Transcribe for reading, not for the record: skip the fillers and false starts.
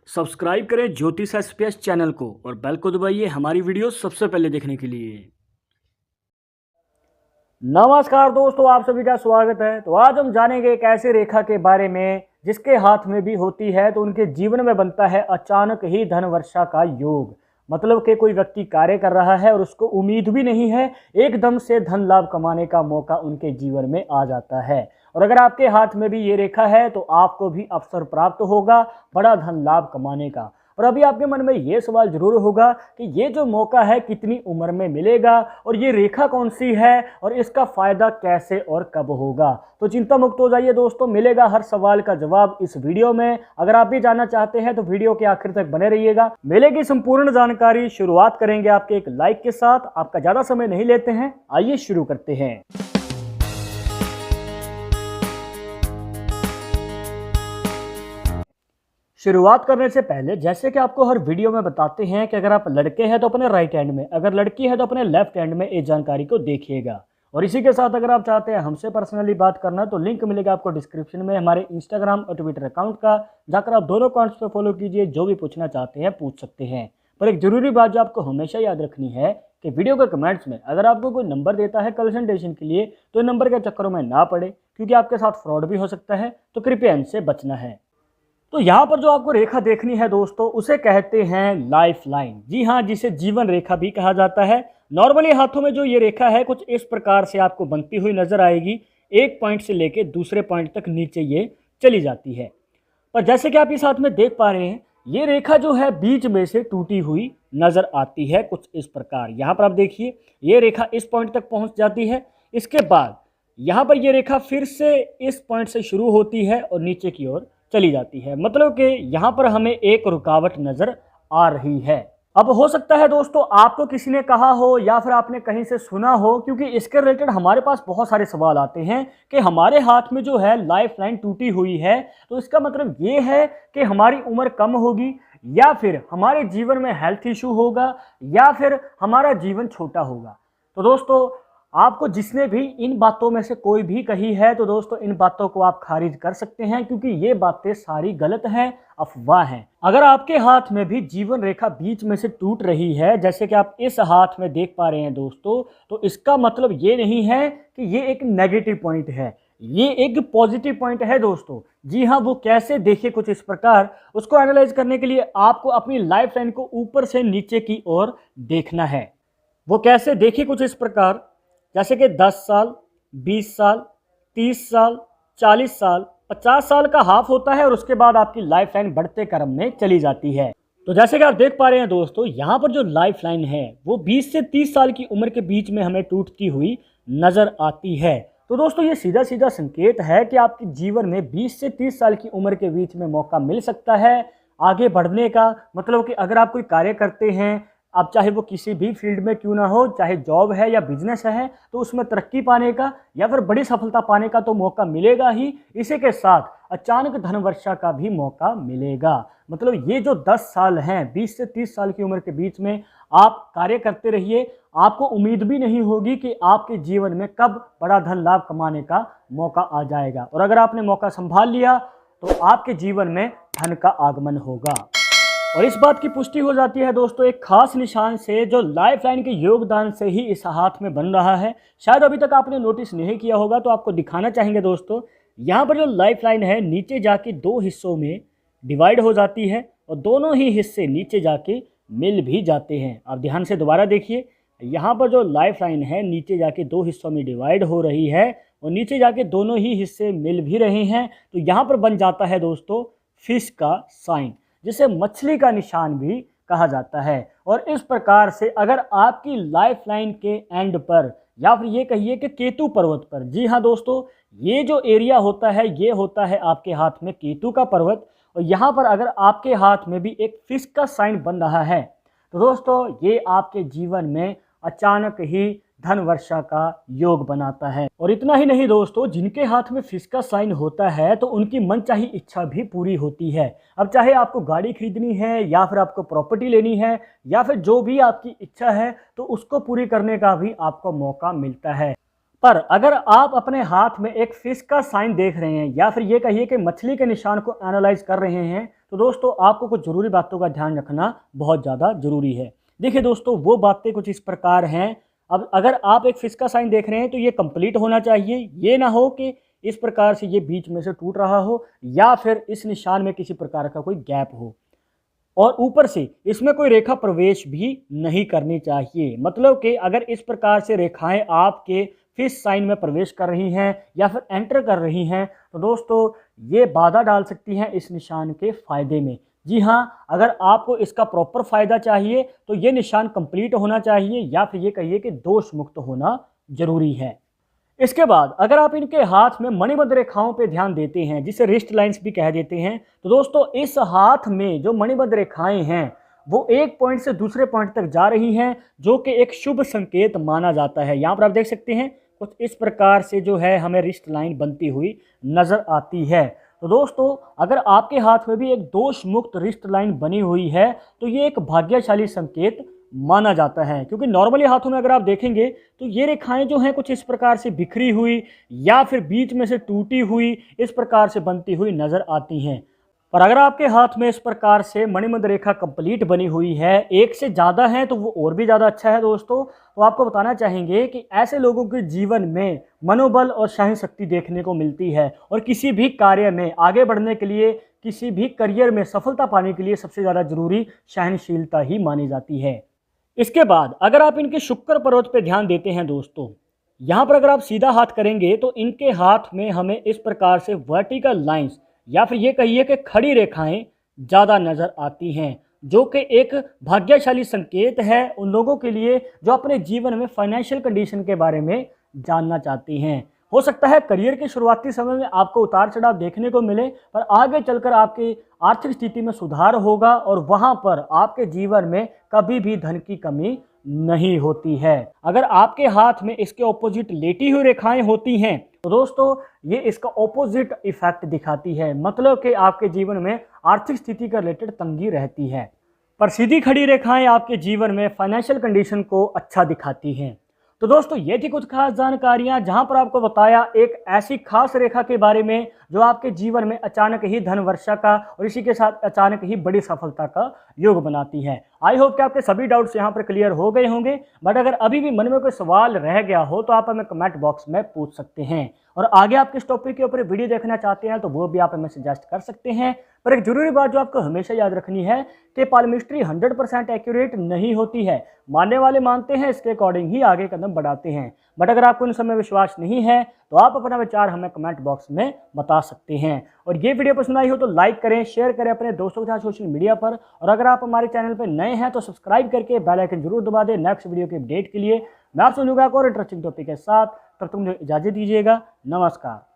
Subscribe करें ज्योतिष SPS channel को और बेल को दबाइए हमारी वीडियो सबसे पहले देखने के लिए। नमस्कार दोस्तों, आप सभी का स्वागत है। तो आज हम जानेंगे एक ऐसे रेखा के बारे में जिसके हाथ में भी होती है तो उनके जीवन में बनता है अचानक ही धन वर्षा का योग। मतलब कि कोई व्यक्ति कार्य कर रहा है और उसको उम्मीद भी नहीं है, एकदम से धन लाभ कमाने का मौका उनके जीवन में आ जाता है। और अगर आपके हाथ में भी ये रेखा है तो आपको भी अवसर प्राप्त होगा बड़ा धन लाभ कमाने का। और अभी आपके मन में ये सवाल जरूर होगा कि ये जो मौका है कितनी उम्र में मिलेगा और ये रेखा कौन सी है और इसका फायदा कैसे और कब होगा। तो चिंता मुक्त हो जाइए दोस्तों, मिलेगा हर सवाल का जवाब इस वीडियो में। अगर आप भी जानना चाहते हैं तो वीडियो के आखिर तक बने रहिएगा, मिलेगी संपूर्ण जानकारी। शुरुआत करेंगे आपके एक लाइक के साथ। आपका ज्यादा समय नहीं लेते हैं, आइए शुरू करते हैं। शुरुआत करने से पहले जैसे कि आपको हर वीडियो में बताते हैं कि अगर आप लड़के हैं तो अपने राइट हैंड में, अगर लड़की है तो अपने लेफ्ट हैंड में इस जानकारी को देखिएगा। और इसी के साथ अगर आप चाहते हैं हमसे पर्सनली बात करना तो लिंक मिलेगा आपको डिस्क्रिप्शन में हमारे इंस्टाग्राम और ट्विटर अकाउंट का, जाकर आप दोनों अकाउंट्स पर फॉलो कीजिए। जो भी पूछना चाहते हैं पूछ सकते हैं। पर एक जरूरी बात जो आपको हमेशा याद रखनी है कि वीडियो के कमेंट्स में अगर आपको कोई नंबर देता है कंसल्टेशन के लिए तो नंबर के चक्करों में ना पड़े, क्योंकि आपके साथ फ्रॉड भी हो सकता है। तो कृपया इनसे बचना है। तो यहाँ पर जो आपको रेखा देखनी है दोस्तों, उसे कहते हैं लाइफ लाइन। जी हाँ, जिसे जीवन रेखा भी कहा जाता है। नॉर्मली हाथों में जो ये रेखा है कुछ इस प्रकार से आपको बनती हुई नजर आएगी। एक पॉइंट से लेके दूसरे पॉइंट तक नीचे ये चली जाती है। पर जैसे कि आप इस हाथ में देख पा रहे हैं, ये रेखा जो है बीच में से टूटी हुई नजर आती है कुछ इस प्रकार। यहाँ पर आप देखिए, ये रेखा इस पॉइंट तक पहुँच जाती है। इसके बाद यहाँ पर ये रेखा फिर से इस पॉइंट से शुरू होती है और नीचे की ओर चली जाती है। मतलब कि यहाँ पर हमें एक रुकावट नजर आ रही है। अब हो सकता है दोस्तों आपको किसी ने कहा हो या फिर आपने कहीं से सुना हो, क्योंकि इसके रिलेटेड हमारे पास बहुत सारे सवाल आते हैं कि हमारे हाथ में जो है लाइफ लाइन टूटी हुई है तो इसका मतलब ये है कि हमारी उम्र कम होगी, या फिर हमारे जीवन में हेल्थ इशू होगा, या फिर हमारा जीवन छोटा होगा। तो दोस्तों आपको जिसने भी इन बातों में से कोई भी कही है तो दोस्तों इन बातों को आप खारिज कर सकते हैं, क्योंकि ये बातें सारी गलत हैं, अफवाह हैं। अगर आपके हाथ में भी जीवन रेखा बीच में से टूट रही है, जैसे कि आप इस हाथ में देख पा रहे हैं दोस्तों, तो इसका मतलब ये नहीं है कि ये एक नेगेटिव पॉइंट है, ये एक पॉजिटिव पॉइंट है दोस्तों। जी हाँ, वो कैसे देखे कुछ इस प्रकार। उसको एनालाइज करने के लिए आपको अपनी लाइफ लाइन को ऊपर से नीचे की ओर देखना है। वो कैसे देखे कुछ इस प्रकार, जैसे कि 10 साल, 20 साल, 30 साल, 40 साल, 50 साल का हाफ होता है और उसके बाद आपकी लाइफ लाइन बढ़ते क्रम में चली जाती है। तो जैसे कि आप देख पा रहे हैं दोस्तों, यहाँ पर जो लाइफ लाइन है वो 20 से 30 साल की उम्र के बीच में हमें टूटती हुई नजर आती है। तो दोस्तों ये सीधा सीधा संकेत है कि आपके जीवन में 20 से 30 साल की उम्र के बीच में मौका मिल सकता है आगे बढ़ने का। मतलब कि अगर आप कोई कार्य करते हैं, आप चाहे वो किसी भी फील्ड में क्यों ना हो, चाहे जॉब है या बिजनेस है, तो उसमें तरक्की पाने का या फिर बड़ी सफलता पाने का तो मौका मिलेगा ही। इसी के साथ अचानक धन वर्षा का भी मौका मिलेगा। मतलब ये जो 10 साल हैं, 20 से 30 साल की उम्र के बीच में आप कार्य करते रहिए। आपको उम्मीद भी नहीं होगी कि आपके जीवन में कब बड़ा धन लाभ कमाने का मौका आ जाएगा। और अगर आपने मौका संभाल लिया तो आपके जीवन में धन का आगमन होगा। और इस बात की पुष्टि हो जाती है दोस्तों एक खास निशान से, जो लाइफ लाइन के योगदान से ही इस हाथ में बन रहा है। शायद अभी तक आपने नोटिस नहीं किया होगा, तो आपको दिखाना चाहेंगे दोस्तों। यहाँ पर जो लाइफ लाइन है नीचे जाके 2 हिस्सों में डिवाइड हो जाती है और दोनों ही हिस्से नीचे जाके मिल भी जाते हैं। आप ध्यान से दोबारा देखिए, यहाँ पर जो लाइफ लाइन है नीचे जाके 2 हिस्सों में डिवाइड हो रही है और नीचे जाके दोनों ही हिस्से मिल भी रहे हैं। तो यहाँ पर बन जाता है दोस्तों फिश का साइन, जिसे मछली का निशान भी कहा जाता है। और इस प्रकार से अगर आपकी लाइफ लाइन के एंड पर, या फिर ये कहिए कि केतु पर्वत पर, जी हाँ दोस्तों, ये जो एरिया होता है ये होता है आपके हाथ में केतु का पर्वत। और यहाँ पर अगर आपके हाथ में भी एक फिश का साइन बन रहा है तो दोस्तों ये आपके जीवन में अचानक ही धन वर्षा का योग बनाता है। और इतना ही नहीं दोस्तों, जिनके हाथ में फिश का साइन होता है तो उनकी मनचाही इच्छा भी पूरी होती है। अब चाहे आपको गाड़ी खरीदनी है या फिर आपको प्रॉपर्टी लेनी है या फिर जो भी आपकी इच्छा है तो उसको पूरी करने का भी आपको मौका मिलता है। पर अगर आप अपने हाथ में एक फिश का साइन देख रहे हैं या फिर ये कहिए कि मछली के निशान को एनालाइज कर रहे हैं तो दोस्तों आपको कुछ ज़रूरी बातों का ध्यान रखना बहुत ज़्यादा ज़रूरी है। देखिए दोस्तों, वो बातें कुछ इस प्रकार हैं। अब अगर आप एक फिश का साइन देख रहे हैं तो ये कंप्लीट होना चाहिए। ये ना हो कि इस प्रकार से ये बीच में से टूट रहा हो या फिर इस निशान में किसी प्रकार का कोई गैप हो, और ऊपर से इसमें कोई रेखा प्रवेश भी नहीं करनी चाहिए। मतलब कि अगर इस प्रकार से रेखाएं आपके फिश साइन में प्रवेश कर रही हैं या फिर एंटर कर रही हैं तो दोस्तों ये बाधा डाल सकती हैं इस निशान के फ़ायदे में। जी हाँ, अगर आपको इसका प्रॉपर फ़ायदा चाहिए तो ये निशान कंप्लीट होना चाहिए या फिर ये कहिए कि दोष मुक्त होना ज़रूरी है। इसके बाद अगर आप इनके हाथ में मणिबद्ध रेखाओं पे ध्यान देते हैं, जिसे रिस्ट लाइंस भी कह देते हैं, तो दोस्तों इस हाथ में जो मणिबद्ध रेखाएं हैं वो एक पॉइंट से दूसरे पॉइंट तक जा रही हैं, जो कि एक शुभ संकेत माना जाता है। यहाँ पर आप देख सकते हैं कुछ इस प्रकार से जो है हमें रिस्ट लाइन बनती हुई नजर आती है। तो दोस्तों अगर आपके हाथ में भी एक दोष मुक्त रिस्ट लाइन बनी हुई है तो ये एक भाग्यशाली संकेत माना जाता है, क्योंकि नॉर्मली हाथों में अगर आप देखेंगे तो ये रेखाएं जो हैं कुछ इस प्रकार से बिखरी हुई या फिर बीच में से टूटी हुई इस प्रकार से बनती हुई नजर आती हैं। पर अगर आपके हाथ में इस प्रकार से मणिबद्ध रेखा कंप्लीट बनी हुई है, एक से ज़्यादा है तो वो और भी ज़्यादा अच्छा है दोस्तों। तो आपको बताना चाहेंगे कि ऐसे लोगों के जीवन में मनोबल और सहन शक्ति देखने को मिलती है, और किसी भी कार्य में आगे बढ़ने के लिए, किसी भी करियर में सफलता पाने के लिए सबसे ज़्यादा जरूरी सहनशीलता ही मानी जाती है। इसके बाद अगर आप इनके शुक्र पर्वत पे ध्यान देते हैं दोस्तों, यहाँ पर अगर आप सीधा हाथ करेंगे तो इनके हाथ में हमें इस प्रकार से वर्टिकल लाइंस या फिर ये कहिए कि खड़ी रेखाएं ज़्यादा नज़र आती हैं, जो कि एक भाग्यशाली संकेत है उन लोगों के लिए जो अपने जीवन में फाइनेंशियल कंडीशन के बारे में जानना चाहती हैं। हो सकता है करियर के शुरुआती समय में आपको उतार चढ़ाव देखने को मिले, पर आगे चलकर आपकी आर्थिक स्थिति में सुधार होगा और वहां पर आपके जीवन में कभी भी धन की कमी नहीं होती है। अगर आपके हाथ में इसके ऑपोजिट लेटी हुई रेखाएं होती हैं तो दोस्तों ये इसका ऑपोजिट इफेक्ट दिखाती है, मतलब कि आपके जीवन में आर्थिक स्थिति का रिलेटेड तंगी रहती है। पर सीधी खड़ी रेखाएं आपके जीवन में फाइनेंशियल कंडीशन को अच्छा दिखाती हैं। तो दोस्तों ये थी कुछ खास जानकारियां, जहां पर आपको बताया एक ऐसी खास रेखा के बारे में जो आपके जीवन में अचानक ही धन वर्षा का और इसी के साथ अचानक ही बड़ी सफलता का योग बनाती है। आई होप कि आपके सभी डाउट्स यहां पर क्लियर हो गए होंगे, बट अगर अभी भी मन में कोई सवाल रह गया हो तो आप हमें कमेंट बॉक्स में पूछ सकते हैं, और आगे आप किस टॉपिक के ऊपर वीडियो देखना चाहते हैं तो वो भी आप हमें सजेस्ट कर सकते हैं। पर एक जरूरी बात जो आपको हमेशा याद रखनी है कि पालमिस्ट्री 100% एक्यूरेट नहीं होती है। मानने वाले मानते हैं, इसके अकॉर्डिंग ही आगे कदम बढ़ाते हैं। बट अगर आपको इन समय विश्वास नहीं है तो आप अपना विचार हमें कमेंट बॉक्स में बता सकते हैं। और ये वीडियो पसंद आई हो तो लाइक करें, शेयर करें अपने दोस्तों के साथ सोशल मीडिया पर, और अगर आप हमारे चैनल पर नए हैं तो सब्सक्राइब करके बेल आइकन जरूर दबा दें नेक्स्ट वीडियो के अपडेट के लिए। मैं आपसे मिलूंगा एक और इंटरेस्टिंग टॉपिक के साथ, तब तक मुझे इजाजत दीजिएगा। नमस्कार।